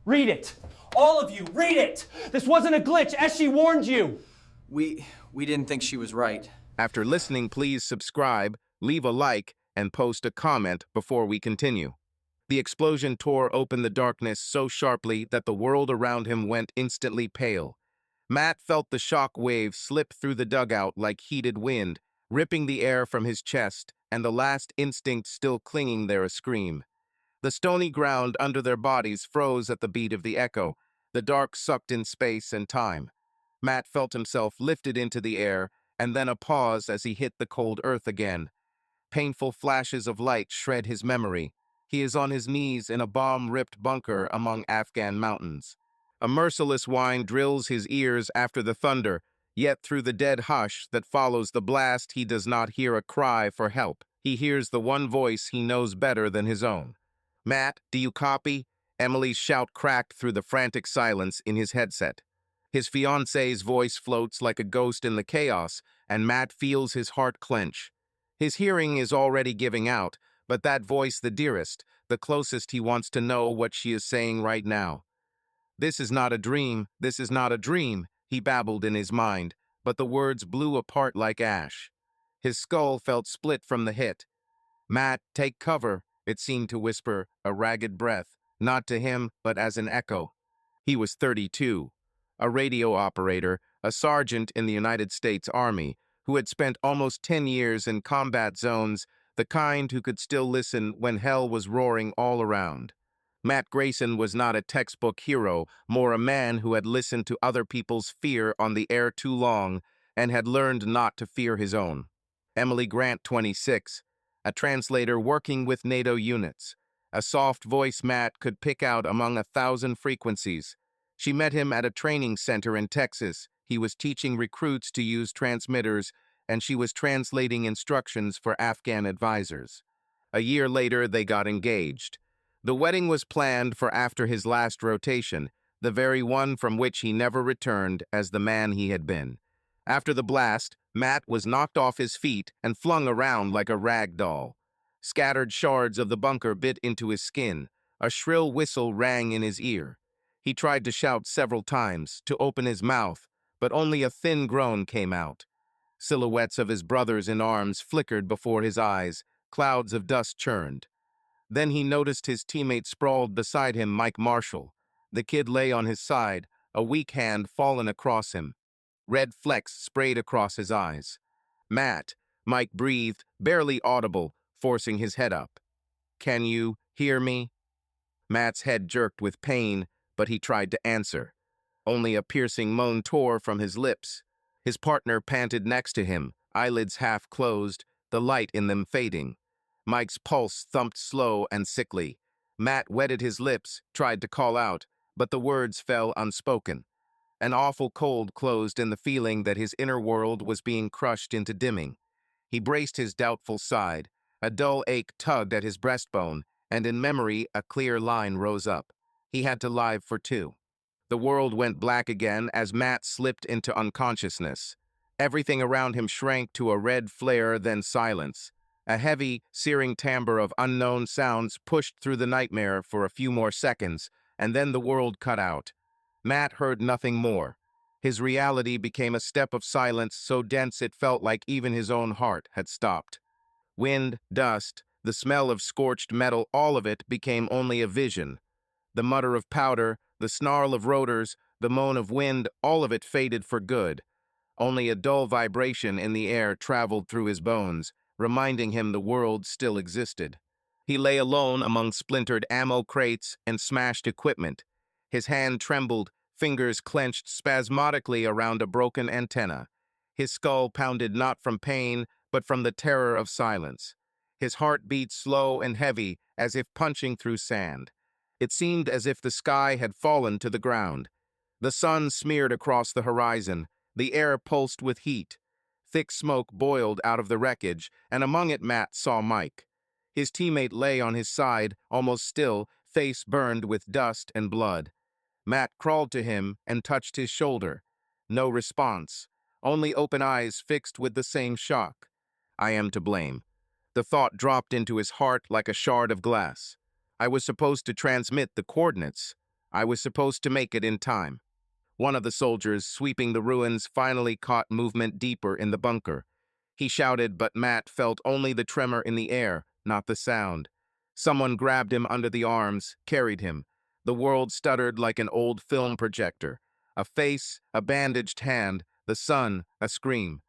Read it. All of you, read it. This wasn't a glitch, as she warned you. We didn't think she was right. After listening, please subscribe, leave a like, and post a comment before we continue. The explosion tore open the darkness so sharply that the world around him went instantly pale. Matt felt the shock wave slip through the dugout like heated wind, ripping the air from his chest, and the last instinct still clinging there a scream. The stony ground under their bodies froze at the beat of the echo. The dark sucked in space and time. Matt felt himself lifted into the air, and then a pause as he hit the cold earth again. Painful flashes of light shred his memory. He is on his knees in a bomb-ripped bunker among Afghan mountains. A merciless whine drills his ears after the thunder, yet through the dead hush that follows the blast he does not hear a cry for help. He hears the one voice he knows better than his own. "Matt, do you copy?" Emily's shout cracked through the frantic silence in his headset. His fiancée's voice floats like a ghost in the chaos, and Matt feels his heart clench. His hearing is already giving out, but that voice the dearest, the closest he wants to know what she is saying right now. "This is not a dream, this is not a dream," he babbled in his mind, but the words blew apart like ash. His skull felt split from the hit. "Matt, take cover," it seemed to whisper, a ragged breath, not to him, but as an echo. He was 32, a radio operator, a sergeant in the United States Army, who had spent almost 10 years in combat zones, the kind who could still listen when hell was roaring all around. Matt Grayson was not a textbook hero, more a man who had listened to other people's fear on the air too long and had learned not to fear his own. Emily Grant, 26, a translator working with NATO units, a soft voice Matt could pick out among 1,000 frequencies. She met him at a training center in Texas. He was teaching recruits to use transmitters, and she was translating instructions for Afghan advisors. A year later, they got engaged. The wedding was planned for after his last rotation, the very one from which he never returned as the man he had been. After the blast, Matt was knocked off his feet and flung around like a rag doll. Scattered shards of the bunker bit into his skin. A shrill whistle rang in his ear. He tried to shout several times, to open his mouth, but only a thin groan came out. Silhouettes of his brothers in arms flickered before his eyes. Clouds of dust churned. Then he noticed his teammate sprawled beside him, Mike Marshall. The kid lay on his side, a weak hand fallen across him. Red flecks sprayed across his eyes. "Matt," Mike breathed, barely audible, forcing his head up. "Can you hear me?" Matt's head jerked with pain, but he tried to answer. Only a piercing moan tore from his lips. His partner panted next to him, eyelids half closed, the light in them fading. Mike's pulse thumped slow and sickly. Matt wetted his lips, tried to call out, but the words fell unspoken. An awful cold closed in the feeling that his inner world was being crushed into dimming. He braced his doubtful side. A dull ache tugged at his breastbone, and in memory a clear line rose up. He had to live for two. The world went black again as Matt slipped into unconsciousness. Everything around him shrank to a red flare, then silence. A heavy, searing timbre of unknown sounds pushed through the nightmare for a few more seconds, and then the world cut out. Matt heard nothing more. His reality became a step of silence so dense it felt like even his own heart had stopped. Wind, dust, the smell of scorched metal, all of it became only a vision. The mutter of powder, the snarl of rotors, the moan of wind, all of it faded for good. Only a dull vibration in the air traveled through his bones, reminding him the world still existed. He lay alone among splintered ammo crates and smashed equipment. His hand trembled, fingers clenched spasmodically around a broken antenna. His skull pounded not from pain, but from the terror of silence. His heart beat slow and heavy, as if punching through sand. It seemed as if the sky had fallen to the ground. The sun smeared across the horizon. The air pulsed with heat. Thick smoke boiled out of the wreckage, and among it Matt saw Mike. His teammate lay on his side, almost still, face burned with dust and blood. Matt crawled to him and touched his shoulder. No response, only open eyes fixed with the same shock. "I am to blame." The thought dropped into his heart like a shard of glass. I was supposed to transmit the coordinates. I was supposed to make it in time. One of the soldiers sweeping the ruins finally caught movement deeper in the bunker. He shouted, but Matt felt only the tremor in the air, not the sound. Someone grabbed him under the arms, carried him. The world stuttered like an old film projector. A face, a bandaged hand, the sun, a scream.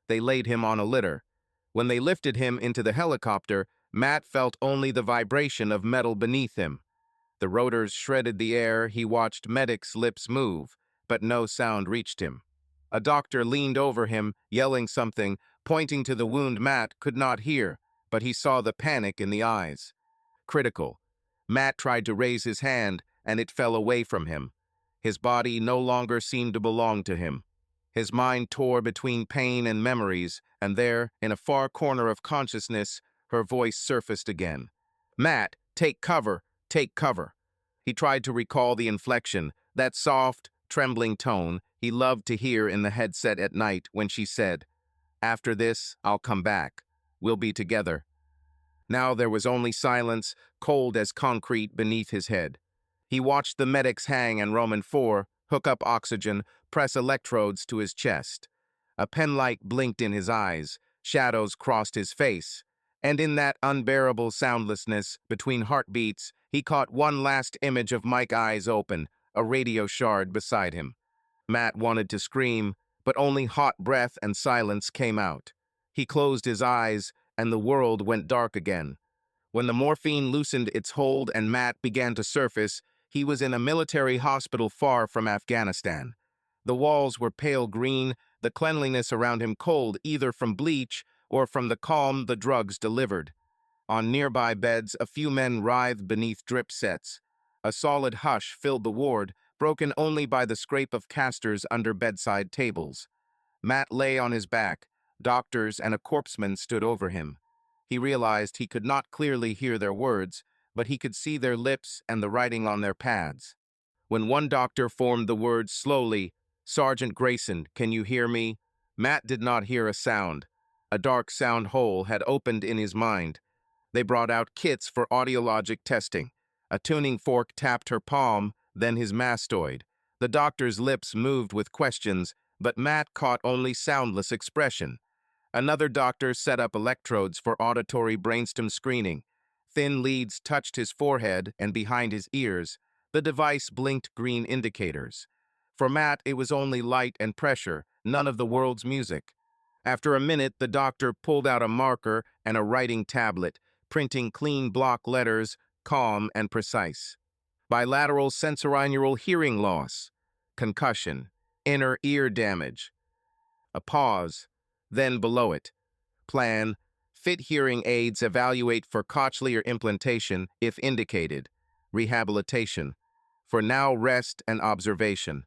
They laid him on a litter. When they lifted him into the helicopter, Matt felt only the vibration of metal beneath him. The rotors shredded the air. He watched Medic's lips move, but no sound reached him. A doctor leaned over him, yelling something, pointing to the wound Matt could not hear, but he saw the panic in the eyes. Critical. Matt tried to raise his hand, and it fell away from him. His body no longer seemed to belong to him. His mind tore between pain and memories, and there, in a far corner of consciousness, her voice surfaced again. "Matt, take cover, take cover." He tried to recall the inflection, that soft, trembling tone he loved to hear in the headset at night when she said, "After this, I'll come back. We'll be together." Now there was only silence, cold as concrete beneath his head. He watched the medics hang and Roman 4 hook up oxygen, press electrodes to his chest. A penlight blinked in his eyes, shadows crossed his face, and in that unbearable soundlessness between heartbeats, he caught one last image of Mike's eyes open, a radio shard beside him. Matt wanted to scream, but only hot breath and silence came out. He closed his eyes, and the world went dark again. When the morphine loosened its hold and Matt began to surface, he was in a military hospital far from Afghanistan. The walls were pale green, the cleanliness around him cold either from bleach or from the calm the drugs delivered. On nearby beds, a few men writhed beneath drip sets. A solid hush filled the ward, broken only by the scrape of casters under bedside tables. Matt lay on his back. Doctors and a corpsman stood over him. He realized he could not clearly hear their words, but he could see their lips and the writing on their pads. When one doctor formed the words slowly, "Sergeant Grayson, can you hear me?" Matt did not hear a sound. A dark sound hole had opened in his mind. They brought out kits for audiologic testing. A tuning fork tapped her palm, then his mastoid. The doctor's lips moved with questions, but Matt caught only soundless expression. Another doctor set up electrodes for auditory brainstem screening. Thin leads touched his forehead and behind his ears. The device blinked green indicators. For Matt, it was only light and pressure, none of the world's music. After a minute, the doctor pulled out a marker and a writing tablet, printing clean block letters, calm and precise. Bilateral sensorineural hearing loss. Concussion. Inner ear damage. A pause. Then below it. Plan. Fit hearing aids evaluate for cochlear implantation if indicated. Rehabilitation. For now, rest and observation.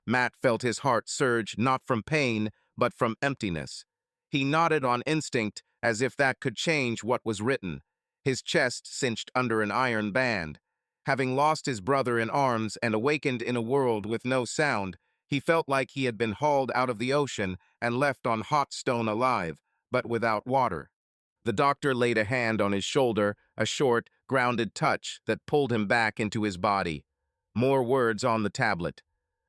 Matt felt his heart surge not from pain, but from emptiness. He nodded on instinct as if that could change what was written. His chest cinched under an iron band. Having lost his brother in arms and awakened in a world with no sound, he felt like he had been hauled out of the ocean and left on hot stone alive, but without water. The doctor laid a hand on his shoulder, a short, grounded touch that pulled him back into his body. More words on the tablet.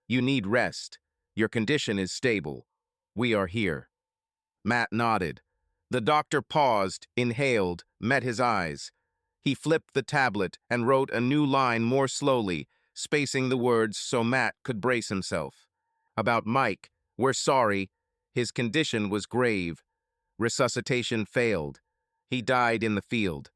"You need rest. Your condition is stable. We are here." Matt nodded. The doctor paused, inhaled, met his eyes. He flipped the tablet and wrote a new line more slowly, spacing the words so Matt could brace himself. About Mike, "We're sorry. His condition was grave. Resuscitation failed. He died in the field."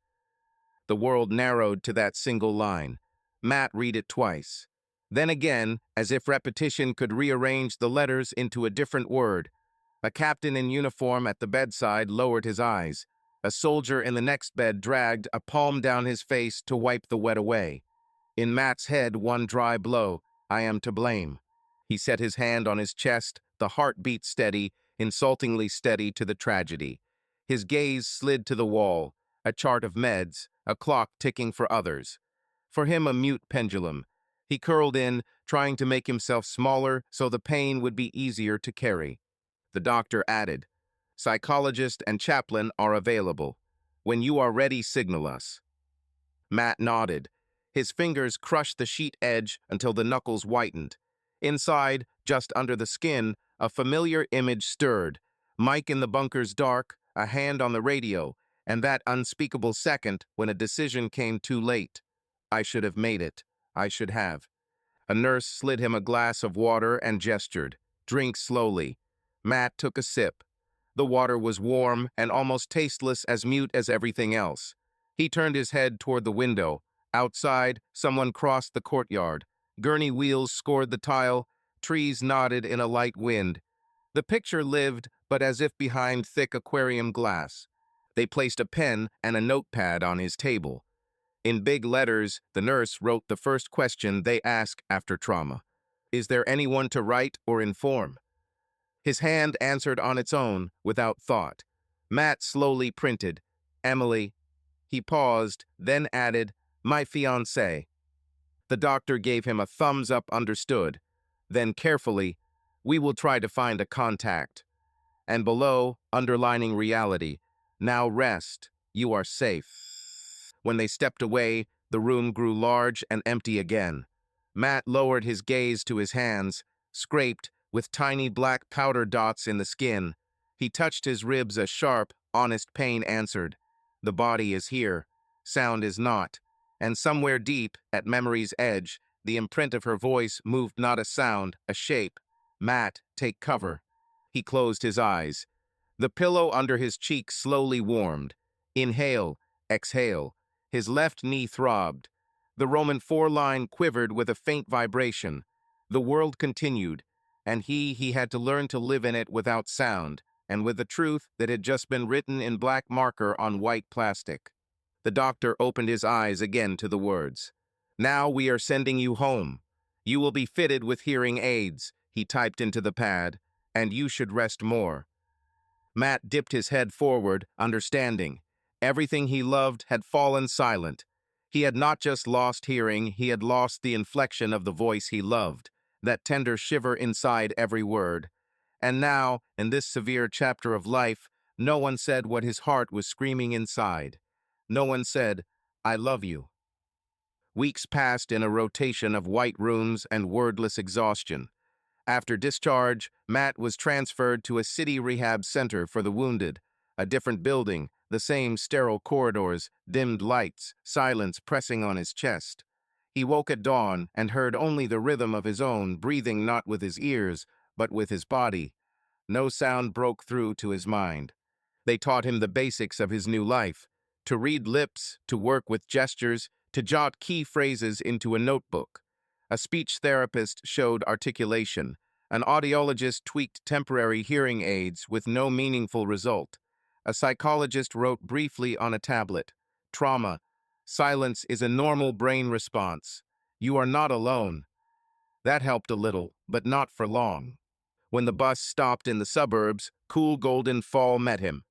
The world narrowed to that single line. Matt read it twice. Then again, as if repetition could rearrange the letters into a different word. A captain in uniform at the bedside lowered his eyes. A soldier in the next bed dragged a palm down his face to wipe the wet away. In Matt's head, one dry blow. "I am to blame." He set his hand on his chest, the heartbeat steady, insultingly steady to the tragedy. His gaze slid to the wall, a chart of meds, a clock ticking for others. For him, a mute pendulum. He curled in, trying to make himself smaller so the pain would be easier to carry. The doctor added, "Psychologist and chaplain are available. When you are ready, signal us." Matt nodded. His fingers crushed the sheet edge until the knuckles whitened. Inside, just under the skin, a familiar image stirred. Mike in the bunker's dark, a hand on the radio, and that unspeakable second when a decision came too late. I should have made it. I should have. A nurse slid him a glass of water and gestured. Drink slowly. Matt took a sip. The water was warm and almost tasteless, as mute as everything else. He turned his head toward the window. Outside, someone crossed the courtyard. Gurney wheels scored the tile. Trees nodded in a light wind. The picture lived, but as if behind thick aquarium glass. They placed a pen and a notepad on his table. In big letters, the nurse wrote the first question they ask after trauma. Is there anyone to write or inform? His hand answered on its own, without thought. Matt slowly printed, Emily. He paused, then added, my fiancée. The doctor gave him a thumbs up, understood. Then carefully, we will try to find a contact. And below, underlining reality, now rest, you are safe. When they stepped away, the room grew large and empty again. Matt lowered his gaze to his hands, scraped, with tiny black powder dots in the skin. He touched his ribs. A sharp, honest pain answered. The body is here, sound is not. And somewhere deep, at memory's edge, the imprint of her voice moved, not a sound, a shape. Matt, take cover. He closed his eyes. The pillow under his cheek slowly warmed. Inhale, exhale. His left knee throbbed. The Roman four-line quivered with a faint vibration. The world continued, and he had to learn to live in it without sound, and with the truth that had just been written in black marker on white plastic. The doctor opened his eyes again to the words. Now we are sending you home. You will be fitted with hearing aids, he typed into the pad, and you should rest more. Matt dipped his head forward, understanding. Everything he loved had fallen silent. He had not just lost hearing, he had lost the inflection of the voice he loved, that tender shiver inside every word. And now, in this severe chapter of life, no one said what his heart was screaming inside. No one said, I love you. Weeks passed in a rotation of white rooms and wordless exhaustion. After discharge, Matt was transferred to a city rehab center for the wounded, a different building, the same sterile corridors, dimmed lights, silence pressing on his chest. He woke at dawn and heard only the rhythm of his own breathing, not with his ears, but with his body. No sound broke through to his mind. They taught him the basics of his new life, to read lips, to work with gestures, to jot key phrases into a notebook. A speech therapist showed articulation. An audiologist tweaked temporary hearing aids with no meaningful result. A psychologist wrote briefly on a tablet, trauma. Silence is a normal brain response. You are not alone. That helped a little, but not for long. When the bus stopped in the suburbs, cool golden fall met him.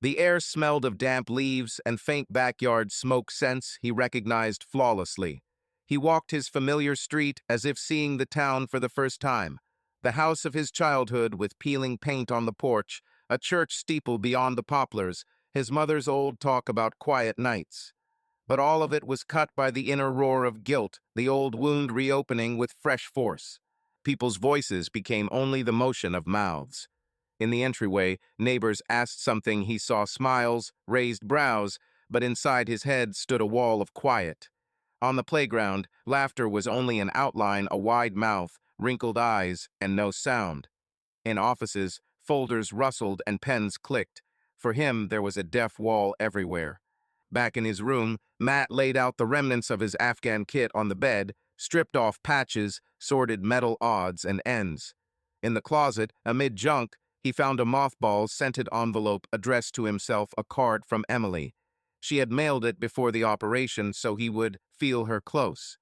The air smelled of damp leaves and faint backyard smoke scents he recognized flawlessly. He walked his familiar street as if seeing the town for the first time. The house of his childhood with peeling paint on the porch, a church steeple beyond the poplars, his mother's old talk about quiet nights. But all of it was cut by the inner roar of guilt, the old wound reopening with fresh force. People's voices became only the motion of mouths. In the entryway, neighbors asked something. He saw smiles, raised brows, but inside his head stood a wall of quiet. On the playground, laughter was only an outline, a wide mouth, wrinkled eyes, and no sound. In offices, folders rustled and pens clicked. For him, there was a deaf wall everywhere. Back in his room, Matt laid out the remnants of his Afghan kit on the bed, stripped off patches, sorted metal odds and ends. In the closet, amid junk, he found a mothball scented envelope addressed to himself, a card from Emily. She had mailed it before the operation so he would feel her close.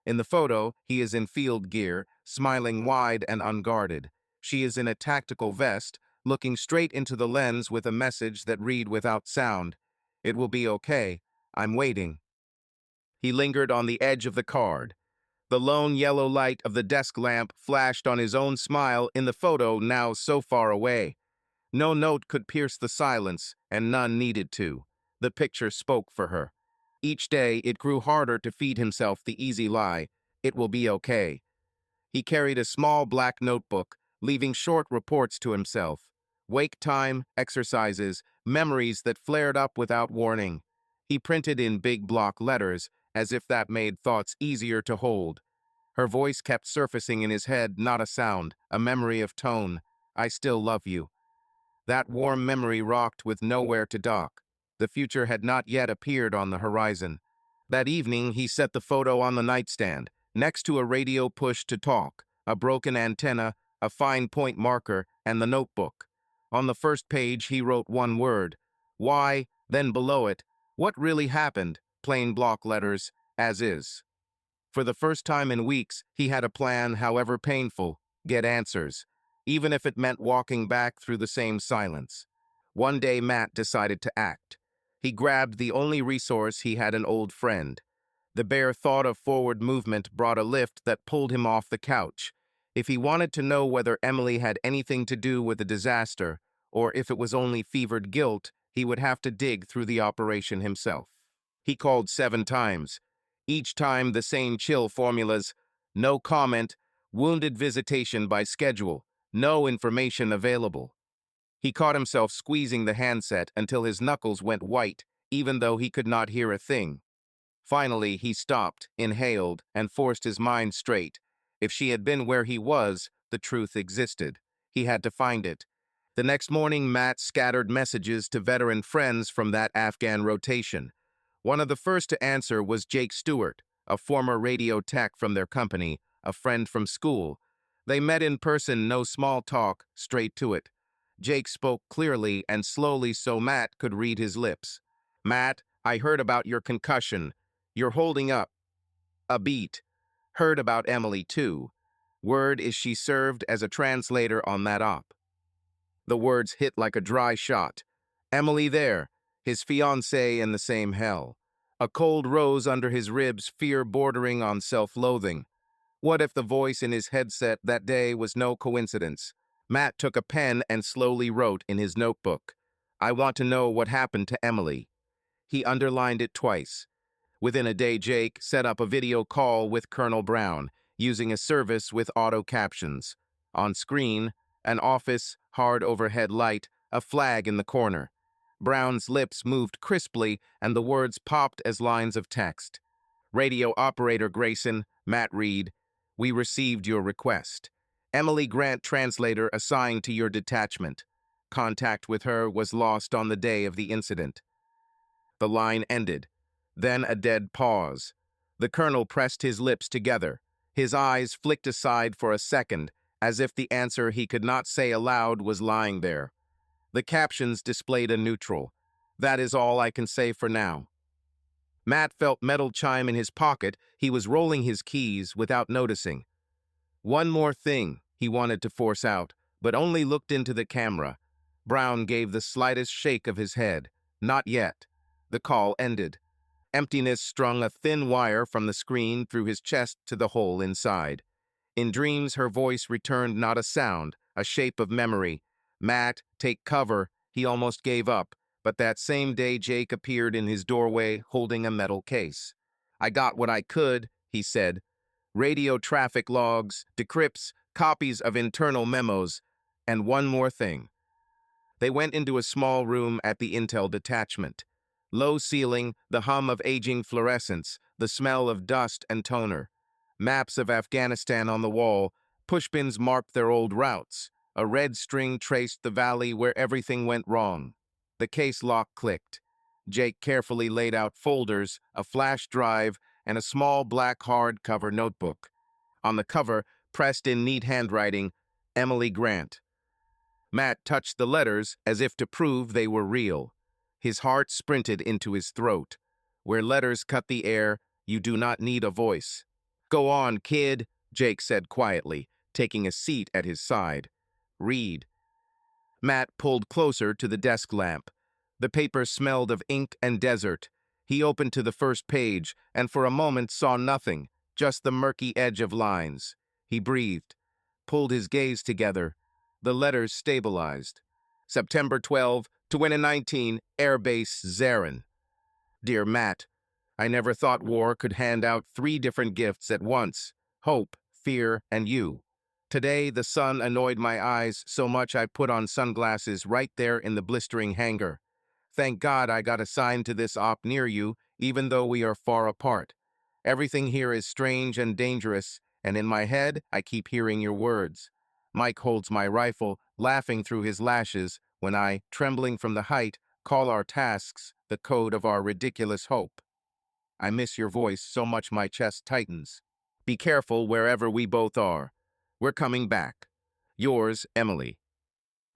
In the photo, he is in field gear, smiling wide and unguarded. She is in a tactical vest, looking straight into the lens with a message that read without sound. It will be okay. I'm waiting. He lingered on the edge of the card. The lone yellow light of the desk lamp flashed on his own smile in the photo now so far away. No note could pierce the silence, and none needed to. The picture spoke for her. Each day, it grew harder to feed himself the easy lie, "It will be okay." He carried a small black notebook, leaving short reports to himself. Wake time, exercises, memories that flared up without warning. He printed in big block letters, as if that made thoughts easier to hold. Her voice kept surfacing in his head, not a sound, a memory of tone. "I still love you." That warm memory rocked with nowhere to dock. The future had not yet appeared on the horizon. That evening, he set the photo on the nightstand, next to a radio push-to-talk, a broken antenna, a fine point marker, and the notebook. On the first page, he wrote one word, "Why?" Then below it, "What really happened?" Plain block letters, as is. For the first time in weeks, he had a plan, however painful, get answers, even if it meant walking back through the same silence. One day, Matt decided to act. He grabbed the only resource he had, an old friend. The bare thought of forward movement brought a lift that pulled him off the couch. If he wanted to know whether Emily had anything to do with the disaster, or if it was only fevered guilt, he would have to dig through the operation himself. He called 7 times. Each time the same chill formulas: no comment, wounded visitation by schedule, no information available. He caught himself squeezing the handset until his knuckles went white, even though he could not hear a thing. Finally, he stopped, inhaled, and forced his mind straight. If she had been where he was, the truth existed. He had to find it. The next morning, Matt scattered messages to veteran friends from that Afghan rotation. One of the first to answer was Jake Stewart, a former radio tech from their company, a friend from school. They met in person, no small talk, straight to it. Jake spoke clearly and slowly so Matt could read his lips. "Matt, I heard about your concussion. You're holding up a beat. Heard about Emily, too. Word is she served as a translator on that op." The words hit like a dry shot. Emily there, his fiancée in the same hell. A cold rose under his ribs, fear bordering on self-loathing. What if the voice in his headset that day was no coincidence? Matt took a pen and slowly wrote in his notebook, "I want to know what happened to Emily." He underlined it twice. Within a day, Jake set up a video call with Colonel Brown, using a service with auto captions. On screen, an office, hard overhead light, a flag in the corner. Brown's lips moved crisply, and the words popped as lines of text. "Radio operator Grayson, Matt Reed, we received your request. Emily Grant, translator assigned to your detachment. Contact with her was lost on the day of the incident." The line ended. Then a dead pause. The colonel pressed his lips together. His eyes flicked aside for a second, as if the answer he could not say aloud was lying there. The captions displayed a neutral. "That is all I can say for now." Matt felt metal chime in his pocket. He was rolling his keys without noticing. One more thing, he wanted to force out, but only looked into the camera. Brown gave the slightest shake of his head. Not yet. The call ended. Emptiness strung a thin wire from the screen through his chest to the hole inside. In dreams, her voice returned, not a sound, a shape of memory. "Matt, take cover." He almost gave up, but that same day Jake appeared in his doorway holding a metal case. "I got what I could," he said. "Radio traffic logs, decrypts, copies of internal memos, and one more thing." They went into a small room at the Intel detachment. Low ceiling, the hum of aging fluorescents, the smell of dust and toner. Maps of Afghanistan on the wall, pushpins marked their old routes. A red string traced the valley where everything went wrong. The case lock clicked. Jake carefully laid out folders, a flash drive, and a small black hardcover notebook. On the cover, pressed in neat handwriting, "Emily Grant." Matt touched the letters as if to prove they were real. His heart sprinted into his throat. Where letters cut the air, you do not need a voice. "Go on, kid," Jake said quietly, taking a seat at his side. "Read." Matt pulled closer to the desk lamp. The paper smelled of ink and desert. He opened to the first page, and for a moment saw nothing, just the murky edge of lines. He breathed, pulled his gaze together. The letters stabilized. September 12, 2019, Airbase Zarin. "Dear Matt, I never thought war could hand out 3 different gifts at once: hope, fear, and you. Today, the sun annoyed my eyes so much I put on sunglasses right there in the blistering hangar. Thank God I got assigned to this op near you, even though we are far apart. Everything here is strange and dangerous, and in my head, I keep hearing your words. Mike holds my rifle, laughing through his lashes, when I, trembling from the height, call our tasks the code of our ridiculous hope. I miss your voice so much my chest tightens. Be careful wherever we both are. We're coming back. Yours, Emily.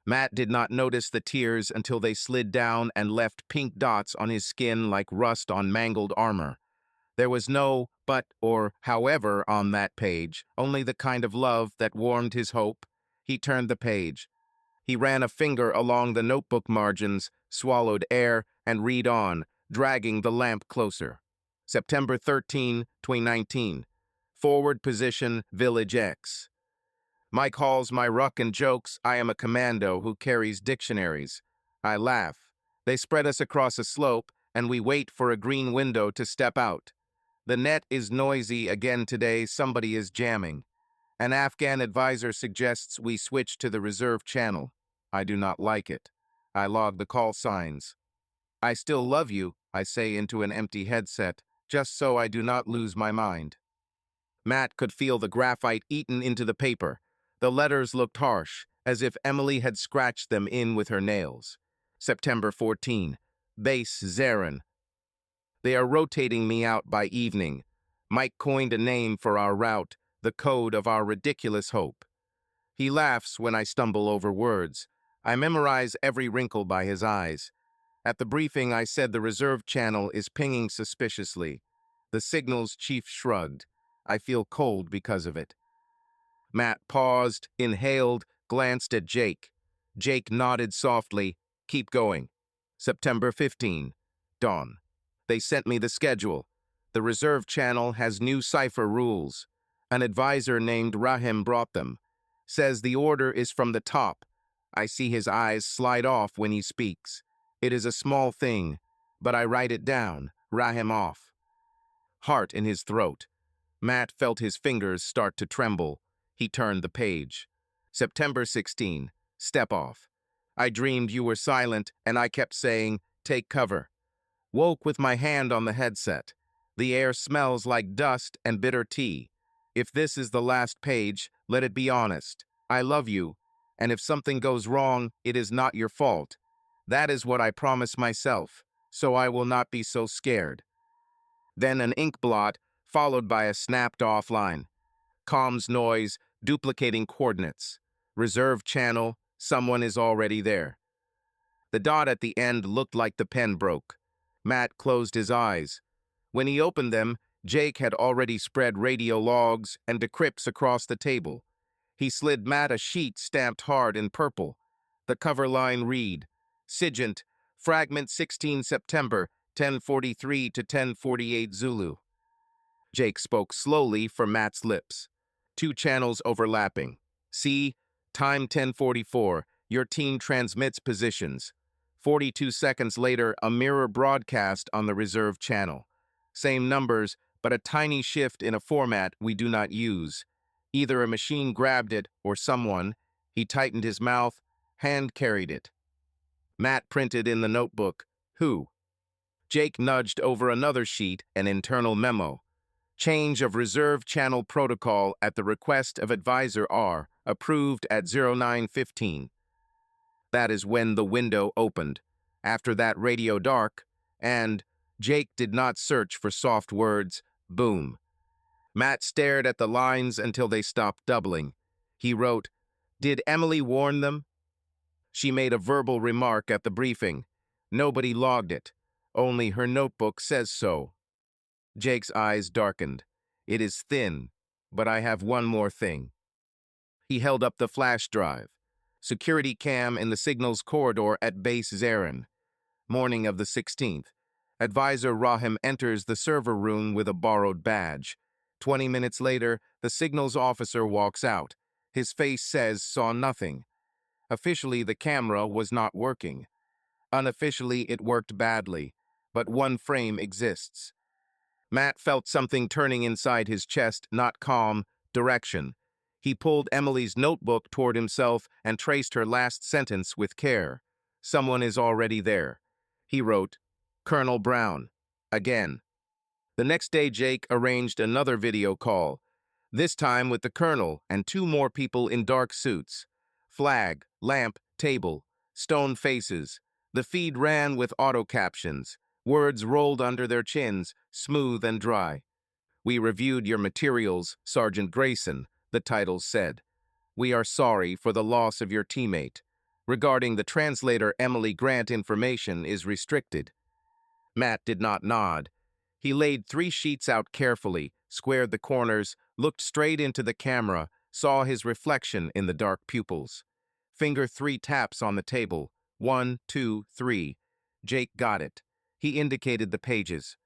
Matt did not notice the tears until they slid down and left pink dots on his skin like rust on mangled armor. There was no but or however on that page, only the kind of love that warmed his hope. He turned the page. He ran a finger along the notebook margins, swallowed air, and read on, dragging the lamp closer. September 13, 2019. Forward position, Village X. Mike calls my ruck and jokes I am a commando who carries dictionaries. I laugh. They spread us across a slope, and we wait for a green window to step out. The net is noisy again today, somebody is jamming. An Afghan advisor suggests we switch to the reserve channel. I do not like it. I log the call signs. I still love you, I say into an empty headset, just so I do not lose my mind. Matt could feel the graphite eaten into the paper. The letters looked harsh, as if Emily had scratched them in with her nails. September 14. Base Zarin. They are rotating me out by evening. Mike coined a name for our route, the code of our ridiculous hope. He laughs when I stumble over words. I memorize every wrinkle by his eyes. At the briefing, I said the reserve channel is pinging suspiciously. The signal's chief shrugged. I feel cold because of it. Matt paused, inhaled, glanced at Jake. Jake nodded softly. Keep going. September 15. Dawn. They sent me the schedule. The reserve channel has new cipher rules. An advisor named Rahim brought them. Says the order is from the top. I see his eyes slide off when he speaks. It is a small thing, but I write it down. Rahim off. Heart in his throat. Matt felt his fingers start to tremble. He turned the page. September 16. Step off. I dreamed you were silent, and I kept saying, take cover. Woke with my hand on the headset. The air smells like dust and bitter tea. If this is the last page, let it be honest. I love you, and if something goes wrong, it is not your fault. That is what I promise myself, so I will not be so scared. Then an ink blot, followed by a snapped-off line. Comms noise, duplicating coordinates. Reserve channel, someone is already there. The dot at the end looked like the pen broke. Matt closed his eyes. When he opened them, Jake had already spread radio logs and decrypts across the table. He slid Matt a sheet stamped hard in purple. The cover line read, Sigint, Fragment 16 September, 10:43 to 10:48 Zulu. Jake spoke slowly from Matt's lips. 2 channels overlapping. See, time 10:44, your team transmits positions. 42 seconds later, a mirror broadcast on the reserve channel. Same numbers, but a tiny shift in a format we do not use. Either a machine grabbed it or someone. He tightened his mouth, hand carried it. Matt printed in the notebook, who? Jake nudged over another sheet, an internal memo. Change of reserve channel protocol at the request of Advisor R, approved at 09:15. That is when the window opened. After that radio dark, and Jake did not search for soft words, boom. Matt stared at the lines until they stopped doubling. He wrote, Did Emily warn them? She made a verbal remark at the briefing. Nobody logged it. Only her notebook says so. Jake's eyes darkened. It is thin, but I have one more thing. He held up the flash drive. Security cam in the signals corridor at Base Zarin. Morning of the 16th. Advisor Rahim enters the server room with a borrowed badge. 20 minutes later, the signals officer walks out. His face says saw nothing. Officially, the camera was not working. Unofficially, it worked badly, but one frame exists. Matt felt something turning inside his chest, not calm, direction. He pulled Emily's notebook toward himself and traced her last sentence with care. Someone is already there. He wrote, Colonel Brown. Again. The next day, Jake arranged another video call, this time with the colonel and two more people in dark suits. Flag, lamp, table, stone faces. The feed ran with auto captions. Words rolled under their chins, smooth and dry. We reviewed your materials, Sergeant Grayson, the titles said. We are sorry for the loss of your teammate. Regarding the translator, Emily Grant information is restricted. Matt did not nod. He laid 3 sheets out carefully, squared the corners, looked straight into the camera, saw his reflection in the dark pupils. Finger 3 taps on the table. 1, 2, 3. Jake got it. He indicated the pages.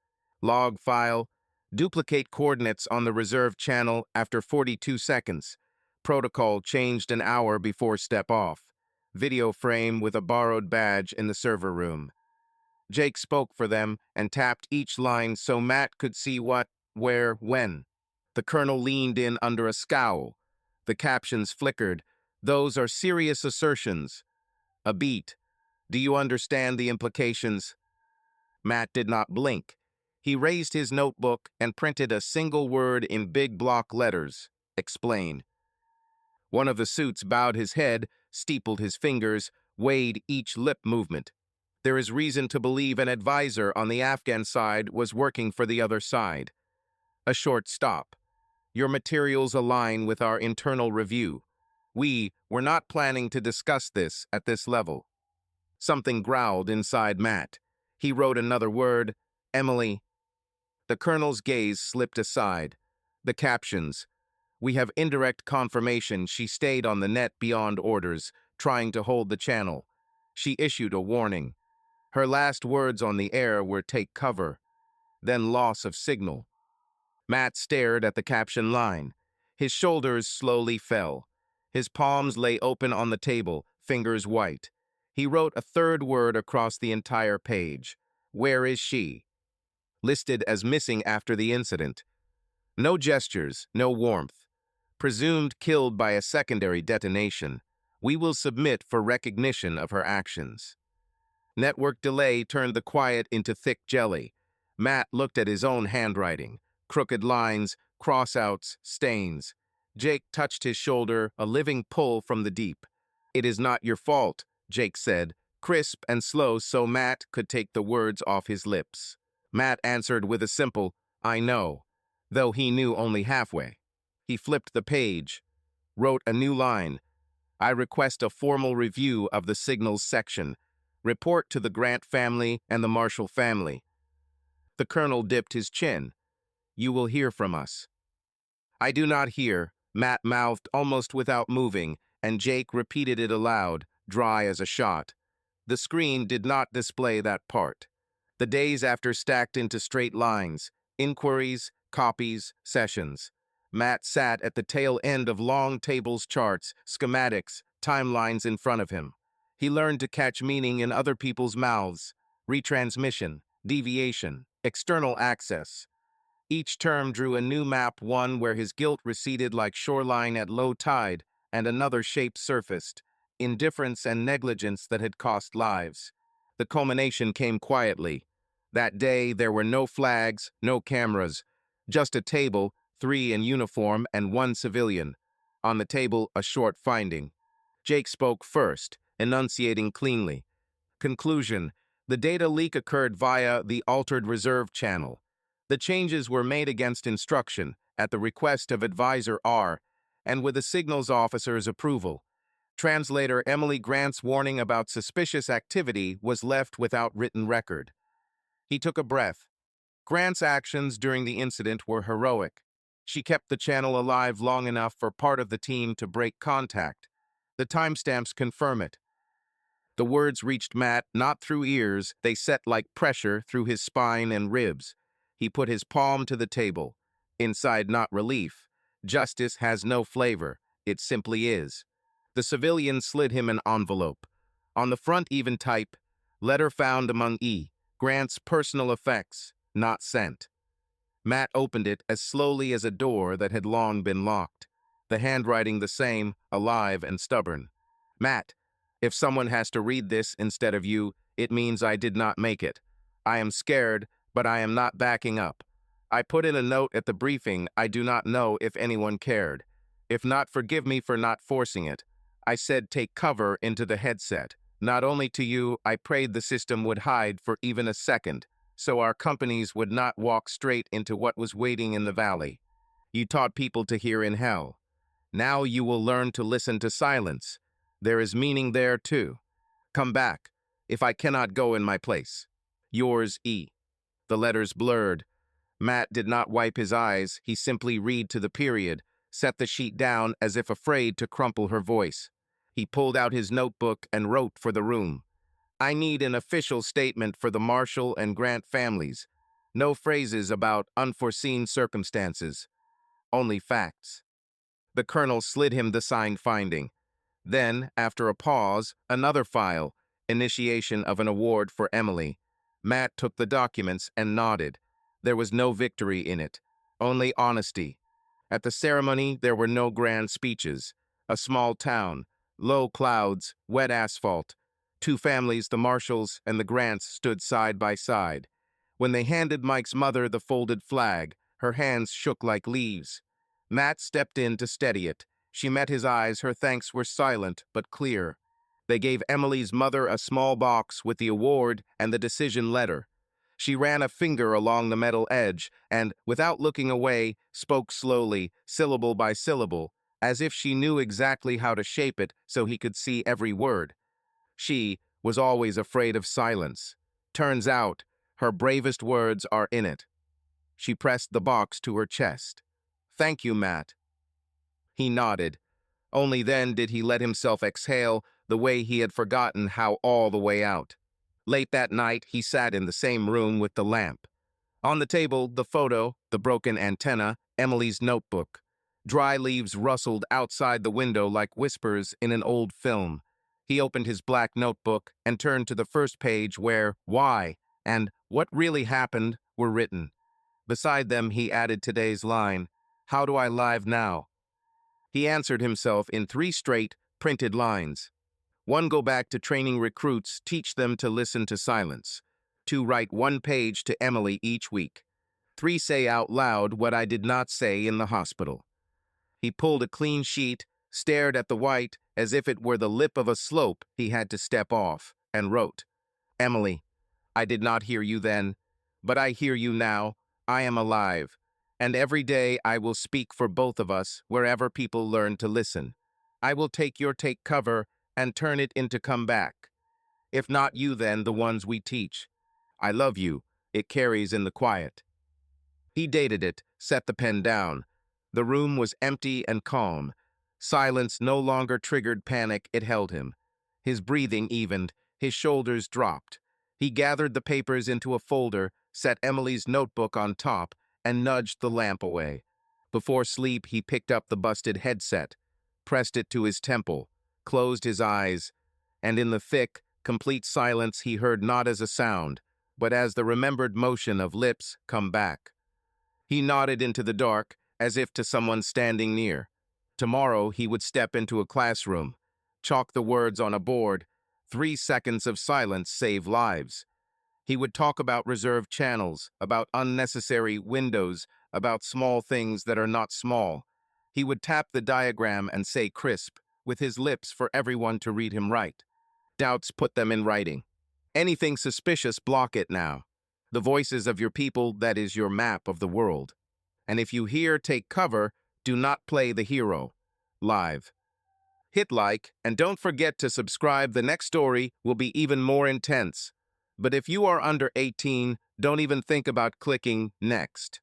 Log file. Duplicate coordinates on the reserve channel after 42 seconds. Protocol changed an hour before step off. Video frame with a borrowed badge in the server room. Jake spoke for them and tapped each line so Matt could see what, where, when. The colonel leaned in under a scowl. The captions flickered. Those are serious assertions. A beat. Do you understand the implications? Matt did not blink. He raised his notebook and printed a single word in big block letters. Explain. One of the suits bowed his head, steepled his fingers, weighed each lip movement. There is reason to believe an advisor on the Afghan side was working for the other side. A short stop. Your materials align with our internal review. We were not planning to discuss this at this level. Something growled inside Matt. He wrote another word, Emily. The colonel's gaze slipped aside. The captions. We have indirect confirmation she stayed on the net beyond orders, trying to hold the channel. She issued a warning. Her last words on the air were take cover, then loss of signal. Matt stared at the caption line. His shoulders slowly fell. His palms lay open on the table, fingers white. He wrote a third word across the entire page. Where is she? Listed as missing after the incident. No gestures, no warmth. Presumed killed by a secondary detonation. We will submit for recognition of her actions. Network delay turned the quiet into thick jelly. Matt looked at his own handwriting. Crooked lines, crossouts, stains. Jake touched his shoulder, a living pull from the deep. It is not your fault, Jake said, crisp and slow so Matt could take the words off his lips. Matt answered with a simple, I know, though he knew only halfway. He flipped the page, wrote a new line. I request a formal review of the signals section. Report to the Grant family and the Marshall family. The colonel dipped his chin. You will hear from us. I do not hear, Matt mouthed almost without moving, and Jake repeated it aloud, dry as a shot. The screen did not display that part. The days after stacked into straight lines, inquiries, copies, sessions. Matt sat at the tail end of long tables, charts, schematics, timelines in front of him. He learned to catch meaning in other people's mouths, retransmission, deviation, external access. Each term drew a new map, one where his guilt receded like shoreline at low tide, and another shape surfaced, indifference and negligence that had cost lives. The culmination came quietly. That day, there were no flags, no cameras, just a table, 3 in uniform and 1 civilian. On the table, a short finding. Jake spoke first, enunciating cleanly. Conclusion: the data leak occurred via the altered reserve channel. The changes were made against instruction, at the request of Advisor R, and with the signals officer's approval. Translator Emily Grant's warning about suspicious activity was left without written record. He took a breath. Grant's actions during the incident were heroic. She kept the channel alive long enough for part of the team to break contact. The timestamps confirm it. The words reached Matt not through ears, they set like pressure through his spine and ribs. He put his palm to the table. Inside, not relief. Justice has no flavor. It simply is. The civilian slid him an envelope. On the front, even type, letter found among E. Grant's personal effects, not sent. Matt opened it as slowly as a door that had long been locked. The handwriting the same, alive and stubborn. Matt, if someone has to read this instead of you, it means I did not make it. I am scared, but I am not backing up. I put in a note at the briefing. I do not know if anyone cared. If not, forgive me for not forcing it. I said take cover into the headset. Not only to you, I prayed the system would hide for even a second, so our companies would not walk straight into what was waiting in the valley. You taught people to hear in hell. Now you will learn to listen to silence. There is meaning there too. Come back, if I cannot go in my place. Yours, E. The letters blurred. Matt did not wipe his eyes. He simply read to the period, set the sheet down as if afraid to crumple her voice. He pulled out his notebook and wrote for the room. I need an official statement for the Marshall and Grant families. No phrases about unforeseen circumstances. Only facts. The colonel slid him the signed finding. Then, after a pause, another file, initiation of an award for Emily. Matt took the documents and nodded. There was no victory in it, only honesty. At the ceremony, there were no grand speeches. A small town, low clouds, wet asphalt. Two families, the Marshalls and the Grants, stood side by side. When they handed Mike's mother the folded flag, her hands shook like leaves. Matt stepped in to steady it. She met his eyes. Her thanks were silent but clear. They gave Emily's mother a small box with the award and the decision letter. She ran a finger along the metal edge and, without looking away, spoke slowly, syllable by syllable, as if she knew exactly how to shape it so he could see every word. She was always afraid of silence. Turns out, her bravest words are in it. She pressed the box to her chest. Thank you, Matt. He nodded. Only then did he let himself exhale the way he had forgotten how all the way out. Late that night, he sat in the same room with the lamp. On the table, the photo, the broken antenna, Emily's notebook. Dry leaves rustled outside the window like whispers in an old film. He opened his black notebook and turned to the first page where why and what really happened were written. Beside them, he added today's line, how do I live now? He answered himself in 3 straight, printed lines. 1, go back to training recruits, teach them to listen to silence. 2, write 1 page to Emily each week. 3, say out loud what I did not say in the hospital. He pulled a clean sheet, stared at the white as if it were the lip of a slope he had to step off, and wrote, Emily, I did not hear you then, but I hear you now. I am alive, and every day I will speak for both of us wherever people learn to listen. I will take your take cover and turn it into come back. If not you, then the ones we teach. I love you. It carries in the quiet. He dated it, set the pen down. The room was empty and calm. Silence no longer triggered panic. It held him. His breathing evened. His shoulders dropped. He gathered the papers into a folder, set Emily's notebook on top, and nudged the lamp away. Before sleep, he picked up the busted headset, pressed it to his temple, closed his eyes, and in the thick, complete silence he heard not as a sound, but as the remembered motion of lips come back. He nodded into the dark, as if to someone standing near. Tomorrow he would step into a classroom, chalk the words on a board, 3 seconds of silence save lives. He would talk about reserved channels, about unnecessary windows, about small things that are not small. He would tap the diagram and say crisp, with his lips for everyone to read him right. Doubts, put them in writing. Anything suspicious, block it now. The voices of your people, that is your map of the world. And if you hear take cover, do not play the hero. Live. Hit like, and don't forget to subscribe. The next story will be even more intense. But if you are under 18, don't even think about clicking next.